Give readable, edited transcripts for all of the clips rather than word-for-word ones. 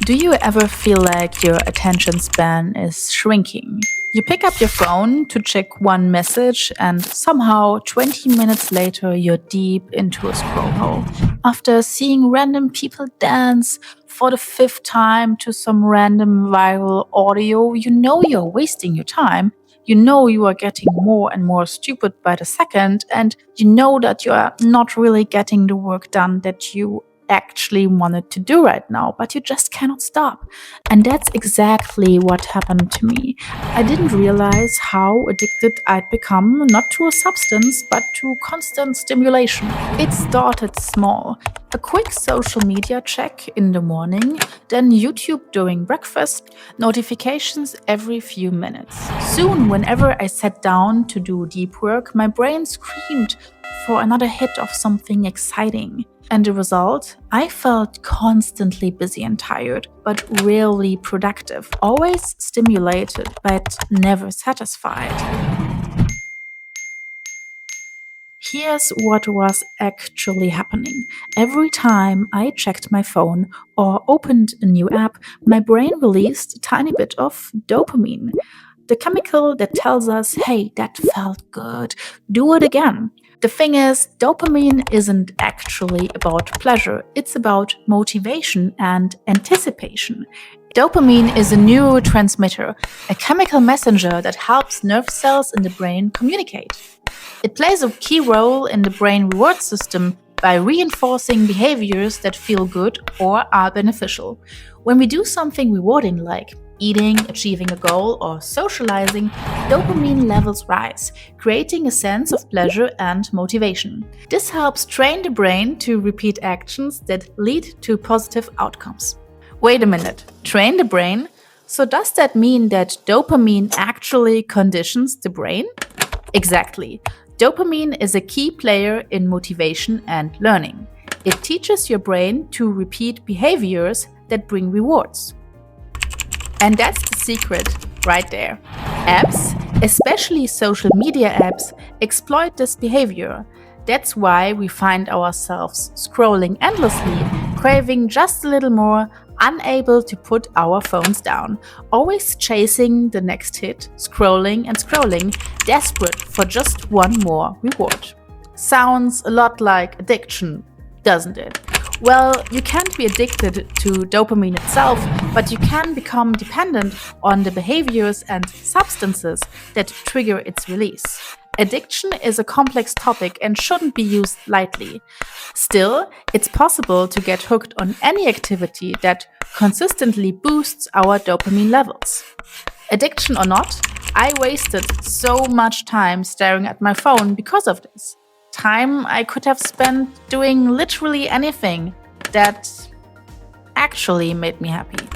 Do you ever feel like your attention span is shrinking? You pick up your phone to check one message, and somehow 20 minutes later, you're deep into a scroll hole. After seeing random people dance for the fifth time to some random viral audio, you know you're wasting your time. You know you are getting more and more stupid by the second, and you know that you are not really getting the work done that you actually wanted to do right now, but you just cannot stop. And that's exactly what happened to me. I didn't realize how addicted I'd become, not to a substance, but to constant stimulation. It started small. A quick social media check in the morning, then YouTube during breakfast, notifications every few minutes. Soon, whenever I sat down to do deep work, my brain screamed for another hit of something exciting. And the result? I felt constantly busy and tired, but rarely productive, always stimulated, but never satisfied. Here's what was actually happening. Every time I checked my phone or opened a new app, my brain released a tiny bit of dopamine, the chemical that tells us, hey, that felt good, do it again. The thing is, dopamine isn't actually about pleasure, it's about motivation and anticipation. Dopamine is a neurotransmitter, a chemical messenger that helps nerve cells in the brain communicate. It plays a key role in the brain reward system by reinforcing behaviors that feel good or are beneficial. When we do something rewarding like eating, achieving a goal, or socializing, dopamine levels rise, creating a sense of pleasure and motivation. This helps train the brain to repeat actions that lead to positive outcomes. Wait a minute, train the brain? So does that mean that dopamine actually conditions the brain? Exactly. Dopamine is a key player in motivation and learning. It teaches your brain to repeat behaviors that bring rewards. And that's the secret right there. Apps, especially social media apps, exploit this behavior. That's why we find ourselves scrolling endlessly, craving just a little more, unable to put our phones down, always chasing the next hit, scrolling and scrolling, desperate for just one more reward. Sounds a lot like addiction, doesn't it? Well, you can't be addicted to dopamine itself, but you can become dependent on the behaviors and substances that trigger its release. Addiction is a complex topic and shouldn't be used lightly. Still, it's possible to get hooked on any activity that consistently boosts our dopamine levels. Addiction or not, I wasted so much time staring at my phone because of this. Time I could have spent doing literally anything that actually made me happy.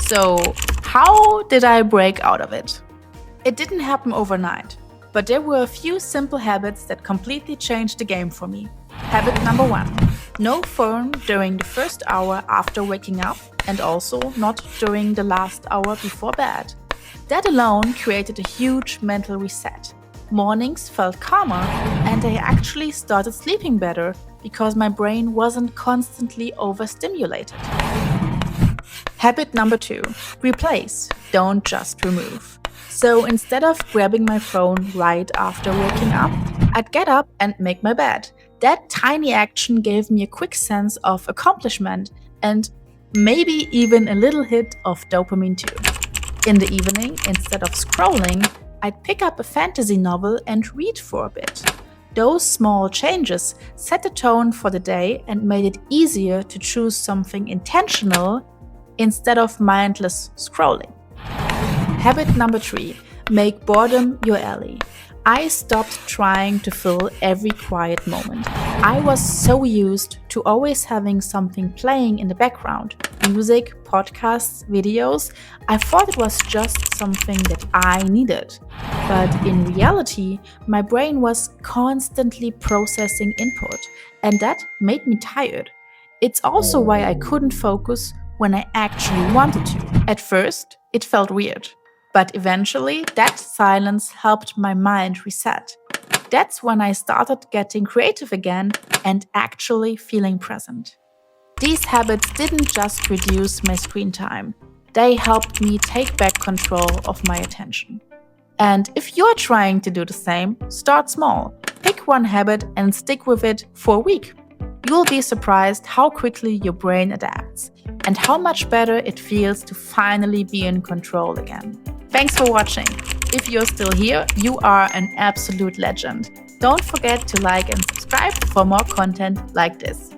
So, how did I break out of it? It didn't happen overnight, but there were a few simple habits that completely changed the game for me. Habit number 1: no phone during the first hour after waking up, and also not during the last hour before bed. That alone created a huge mental reset. Mornings felt calmer, and I actually started sleeping better because my brain wasn't constantly overstimulated. Habit number 2: replace, don't just remove. So instead of grabbing my phone right after waking up, I'd get up and make my bed. That tiny action gave me a quick sense of accomplishment and maybe even a little hit of dopamine too. In the evening, instead of scrolling, I'd pick up a fantasy novel and read for a bit. Those small changes set the tone for the day and made it easier to choose something intentional instead of mindless scrolling. Habit number 3: make boredom your ally. I stopped trying to fill every quiet moment. I was so used to always having something playing in the background: music, podcasts, videos. I thought it was just something that I needed. But in reality, my brain was constantly processing input, and that made me tired. It's also why I couldn't focus when I actually wanted to. At first, it felt weird. But eventually, that silence helped my mind reset. That's when I started getting creative again and actually feeling present. These habits didn't just reduce my screen time, they helped me take back control of my attention. And if you're trying to do the same, start small. Pick one habit and stick with it for a week. You'll be surprised how quickly your brain adapts and how much better it feels to finally be in control again. Thanks for watching. If you're still here, you are an absolute legend. Don't forget to like and subscribe for more content like this.